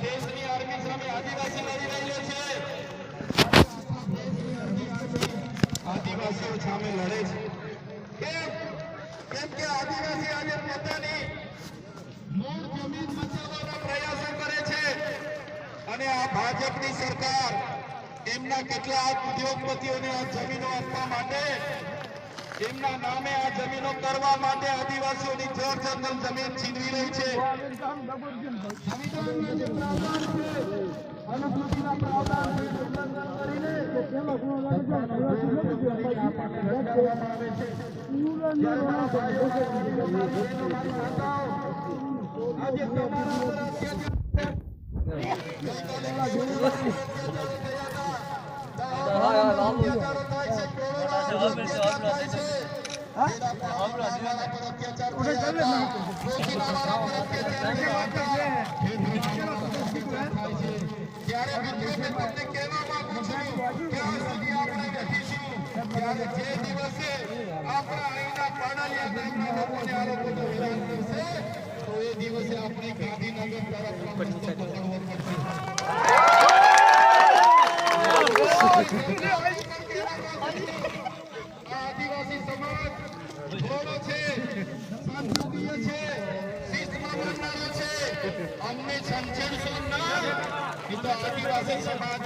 દેશની આર્મી સામે આદિવાસી લડી રહ્યો છે, આદિવાસીઓ સામે લડે છે। કેમ કે આદિવાસી આજે પોતાની મૂળ જમીન બચાવવાના પ્રયાસો કરે છે અને આ ભાજપની સરકાર એમના કેટલાક ઉદ્યોગપતિઓને આ જમીનો આપવા માટે, એમના નામે આ જમીનો કરવા માટે આદિવાસીઓની જળ જંગલ જમીન છીનવી રહી છે। સંવિધાનમાં જે પ્રાવધાન છે, અનુસૂચિના પ્રાવધાનનું ઉલ્લંઘન કરીને આજે તમારા દિવસે આપણે ગાંધીનગર તરફ પકડવો પડશે। આદિવાસી સમાજ ભોળો છે, શાંતિપ્રિય છે, શિસ્તમાં માનનારો છે, અમને સમજણશો ના, એ તો આદિવાસી સમાજ